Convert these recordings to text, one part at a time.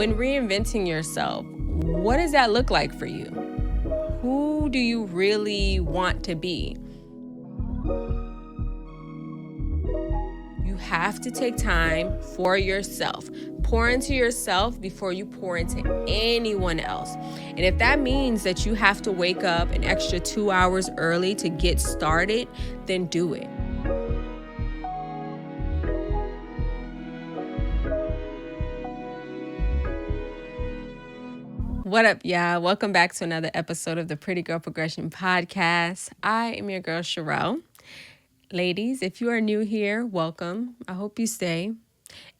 When reinventing yourself, what does that look like for you? Who do you really want to be? You have to take time for yourself. Pour into yourself before you pour into anyone else. And if that means that you have to wake up an extra 2 hours early to get started, then do it. What up, y'all? Welcome back to another episode of the Pretty Girl Progression Podcast. I am your girl, Sherelle. Ladies, if you are new here, welcome. I hope you stay.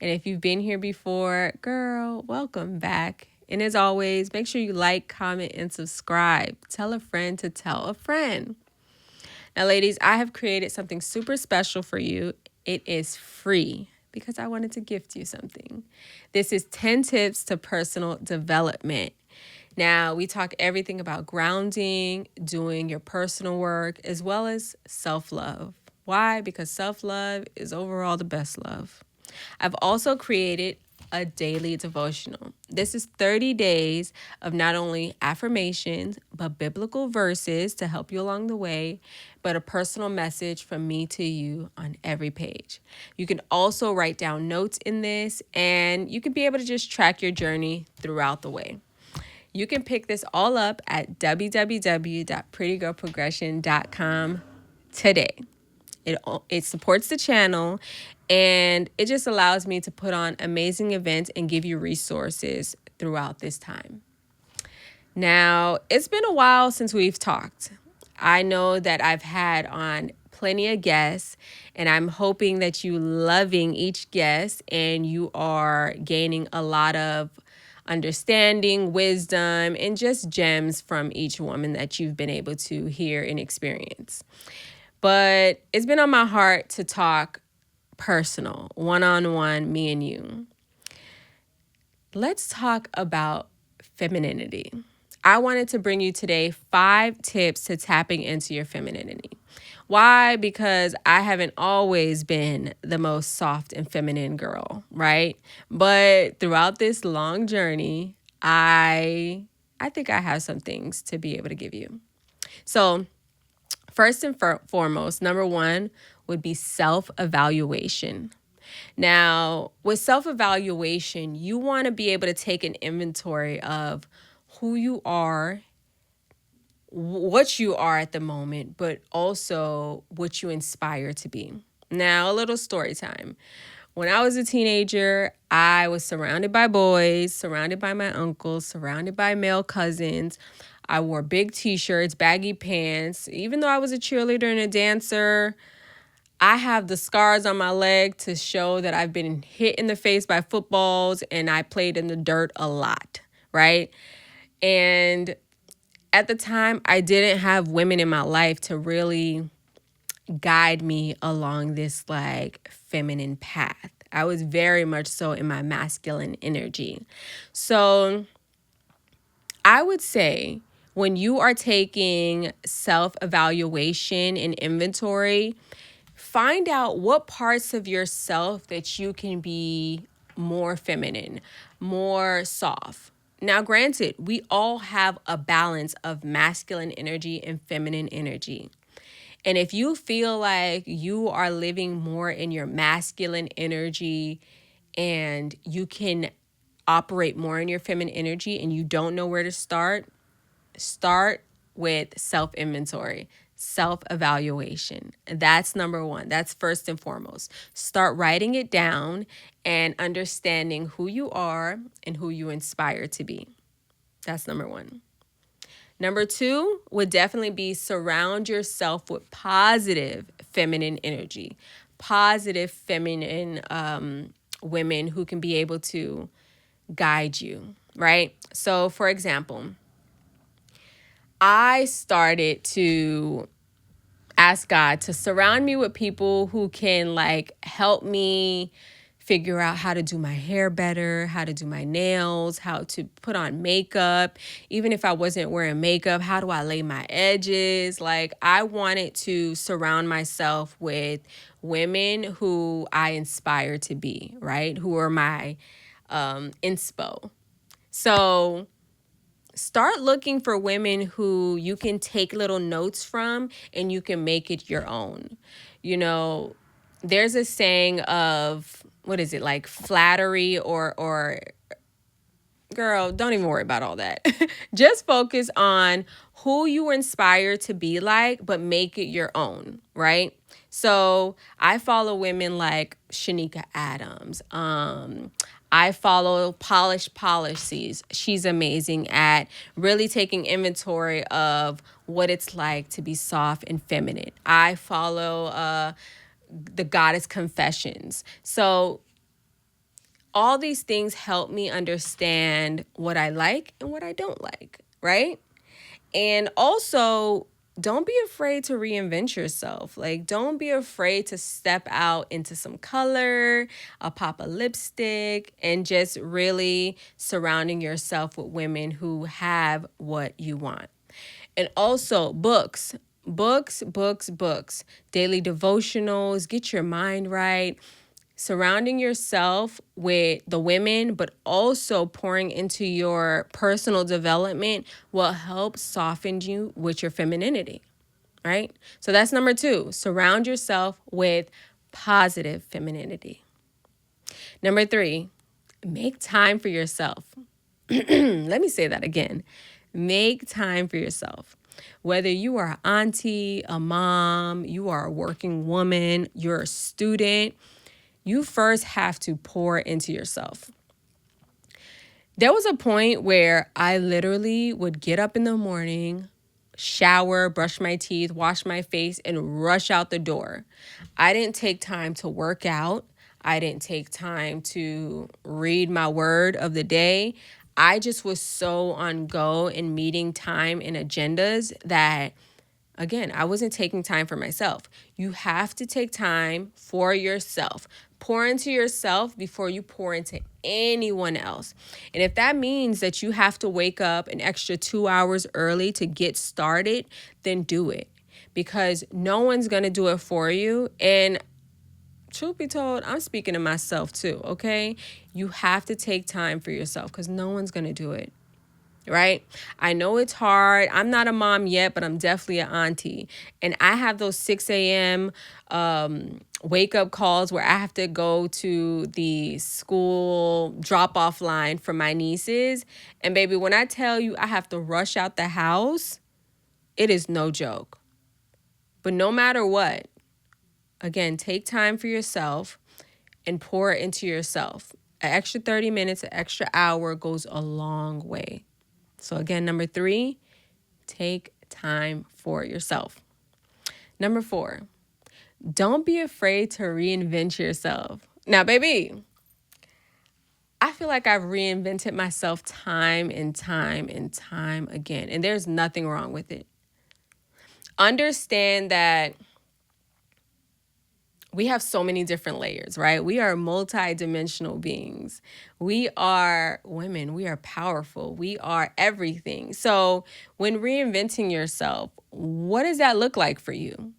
And if you've been here before, girl, welcome back. And as always, make sure you like, comment, and subscribe. Tell a friend to tell a friend. Now, ladies, I have created something super special for you. It is free because I wanted to gift you something. This is 10 tips to personal development. Now, we talk everything about grounding, doing your personal work, as well as self-love. Why? Because self-love is overall the best love. I've also created a daily devotional. This is 30 days of not only affirmations, but biblical verses to help you along the way, but a personal message from me to you on every page. You can also write down notes in this, and you can be able to just track your journey throughout the way. You can pick this all up at www.prettygirlprogression.com today. It supports the channel, and it just allows me to put on amazing events and give you resources throughout this time. Now, it's been a while since we've talked. I know that I've had on plenty of guests, and I'm hoping that you loving each guest and you are gaining a lot of understanding, wisdom, and just gems from each woman that you've been able to hear and experience. But it's been on my heart to talk personal, one-on-one, me and you. Let's talk about femininity. I wanted to bring you today 5 tips to tapping into your femininity. Why? Because I haven't always been the most soft and feminine girl, right? But throughout this long journey, I think I have some things to be able to give you. So, first and foremost, number 1 would be self-evaluation. Now, with self-evaluation, you want to be able to take an inventory of who you are, what you are at the moment, but also what you inspire to be. Now, a little story time. When I was a teenager, I was surrounded by boys, surrounded by my uncles, surrounded by male cousins. I wore big t-shirts, baggy pants. Even though I was a cheerleader and a dancer, I have the scars on my leg to show that I've been hit in the face by footballs and I played in the dirt a lot, right? And at the time, I didn't have women in my life to really guide me along this like feminine path. I was very much so in my masculine energy. So I would say when you are taking self-evaluation and inventory, find out what parts of yourself that you can be more feminine, more soft. Now, granted, we all have a balance of masculine energy and feminine energy. And if you feel like you are living more in your masculine energy and you can operate more in your feminine energy and you don't know where to start with self-inventory, self-evaluation. That's number 1. That's first and foremost. Start writing it down and understanding who you are and who you inspire to be. That's number 1. Number 2 would definitely be surround yourself with positive feminine energy, positive feminine women who can be able to guide you, right? So, for example, I started to ask God to surround me with people who can like help me figure out how to do my hair better, how to do my nails, how to put on makeup. Even if I wasn't wearing makeup, how do I lay my edges? Like I wanted to surround myself with women who I inspire to be, right? Who are my inspo. So start looking for women who you can take little notes from and you can make it your own. You know, there's a saying of, what is it, like flattery or girl, don't even worry about all that. Just focus on who you were inspired to be like, but make it your own, right? So I follow women like Shanika Adams. I follow Polished Policies. She's amazing at really taking inventory of what it's like to be soft and feminine. I follow the Goddess Confessions. So all these things help me understand what I like and what I don't like, right? And also, don't be afraid to reinvent yourself. Like, don't be afraid to step out into some color, a pop of lipstick, and just really surrounding yourself with women who have what you want. And also, books, daily devotionals, get your mind right. Surrounding yourself with the women, but also pouring into your personal development will help soften you with your femininity, right? So that's number 2. Surround yourself with positive femininity. Number 3, make time for yourself. Let me say that again. Make time for yourself. Whether you are an auntie, a mom, you are a working woman, you're a student, you first have to pour into yourself. There was a point where I literally would get up in the morning, shower, brush my teeth, wash my face, and rush out the door. I didn't take time to work out. I didn't take time to read my word of the day. I just was so on go and meeting time and agendas that, again, I wasn't taking time for myself. You have to take time for yourself. Pour into yourself before you pour into anyone else. And if that means that you have to wake up an extra 2 hours early to get started, then do it. Because no one's going to do it for you. And truth be told, I'm speaking to myself too, okay? You have to take time for yourself because no one's going to do it. Right? I know it's hard. I'm not a mom yet, but I'm definitely an auntie. And I have those 6 a.m. Wake up calls where I have to go to the school drop off line for my nieces. And baby, when I tell you I have to rush out the house, it is no joke. But no matter what, again, take time for yourself and pour into yourself. An extra 30 minutes, an extra hour goes a long way. So again, number 3, take time for yourself. Number 4, don't be afraid to reinvent yourself. Now, baby, I feel like I've reinvented myself time and time and time again, and there's nothing wrong with it. Understand that we have so many different layers, right? We are multi-dimensional beings. We are women. We are powerful. We are everything. So when reinventing yourself, what does that look like for you?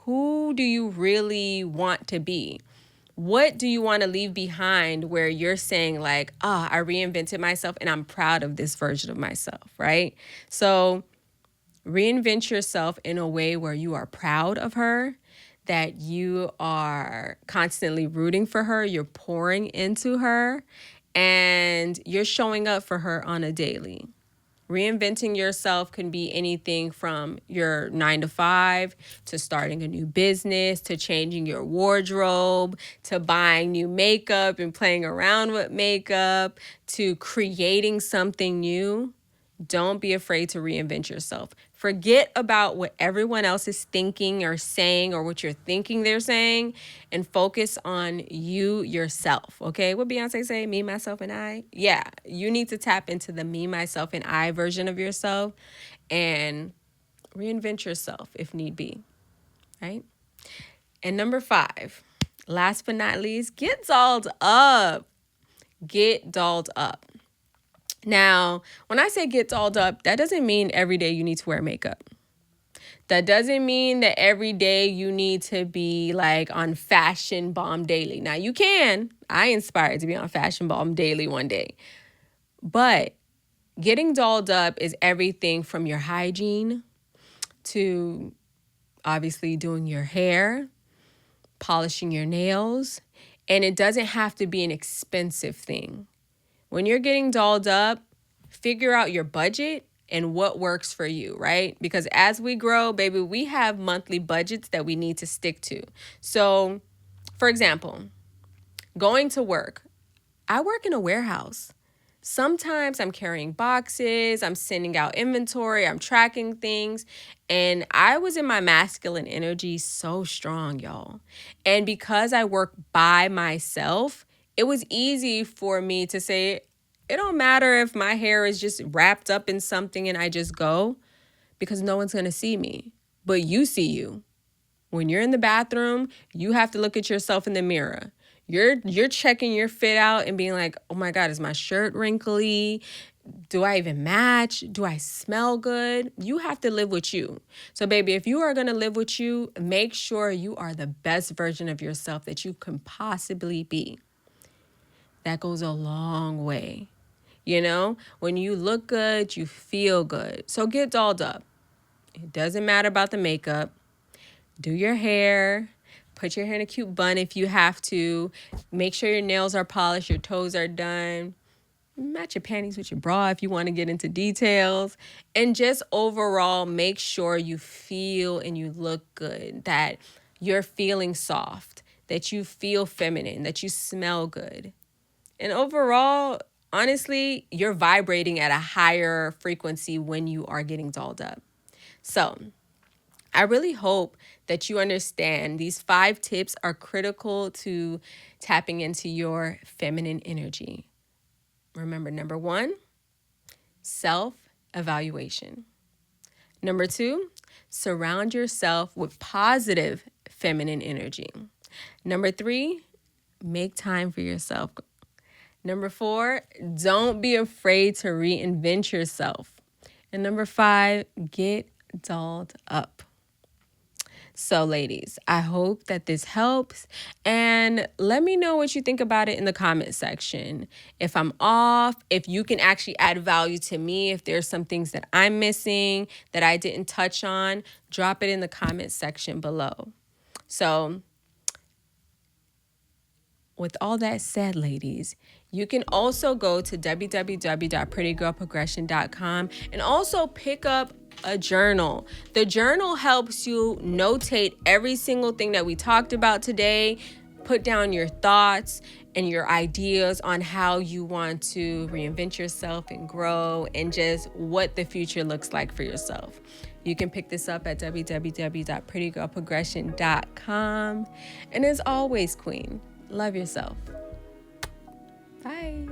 Who do you really want to be? What do you want to leave behind where you're saying like, I reinvented myself and I'm proud of this version of myself, right? So reinvent yourself in a way where you are proud of her, that you are constantly rooting for her, you're pouring into her, and you're showing up for her on a daily. Reinventing yourself can be anything from your 9 to 5 to starting a new business, to changing your wardrobe, to buying new makeup and playing around with makeup, to creating something new. Don't be afraid to reinvent yourself. Forget about what everyone else is thinking or saying or what you're thinking they're saying and focus on you yourself. Okay? What Beyonce say? Me, myself, and I? Yeah. You need to tap into the me, myself, and I version of yourself and reinvent yourself if need be. Right? And number 5, last but not least, get dolled up. Get dolled up. Now, when I say get dolled up, that doesn't mean every day you need to wear makeup. That doesn't mean that every day you need to be like on Fashion Bomb Daily. Now, you can. I inspired to be on Fashion Bomb Daily one day. But getting dolled up is everything from your hygiene to obviously doing your hair, polishing your nails, and it doesn't have to be an expensive thing. When you're getting dolled up, figure out your budget and what works for you, right? Because as we grow, baby, we have monthly budgets that we need to stick to. So, for example, going to work. I work in a warehouse. Sometimes I'm carrying boxes, I'm sending out inventory, I'm tracking things, and I was in my masculine energy so strong, y'all. And because I work by myself, it was easy for me to say, it don't matter if my hair is just wrapped up in something and I just go, because no one's gonna see me, but you see you. When you're in the bathroom, you have to look at yourself in the mirror. You're checking your fit out and being like, oh my God, is my shirt wrinkly? Do I even match? Do I smell good? You have to live with you. So baby, if you are going to live with you, make sure you are the best version of yourself that you can possibly be. That goes a long way. You know, when you look good, you feel good. So get dolled up. It doesn't matter about the makeup. Do your hair, put your hair in a cute bun if you have to. Make sure your nails are polished, your toes are done. Match your panties with your bra if you want to get into details. And just overall, make sure you feel and you look good, that you're feeling soft, that you feel feminine, that you smell good. And overall, honestly, you're vibrating at a higher frequency when you are getting dolled up. So, I really hope that you understand these 5 tips are critical to tapping into your feminine energy. Remember, number 1, self-evaluation. Number 2, surround yourself with positive feminine energy. Number 3, make time for yourself. Number 4, don't be afraid to reinvent yourself. And number 5, get dolled up. So ladies, I hope that this helps, and let me know what you think about it in the comment section. If I'm off, if you can actually add value to me, if there's some things that I'm missing that I didn't touch on, drop it in the comment section below. So with all that said, ladies, you can also go to www.prettygirlprogression.com and also pick up a journal. The journal helps you notate every single thing that we talked about today, put down your thoughts and your ideas on how you want to reinvent yourself and grow, and just what the future looks like for yourself. You can pick this up at www.prettygirlprogression.com. And as always, queen, love yourself. Bye.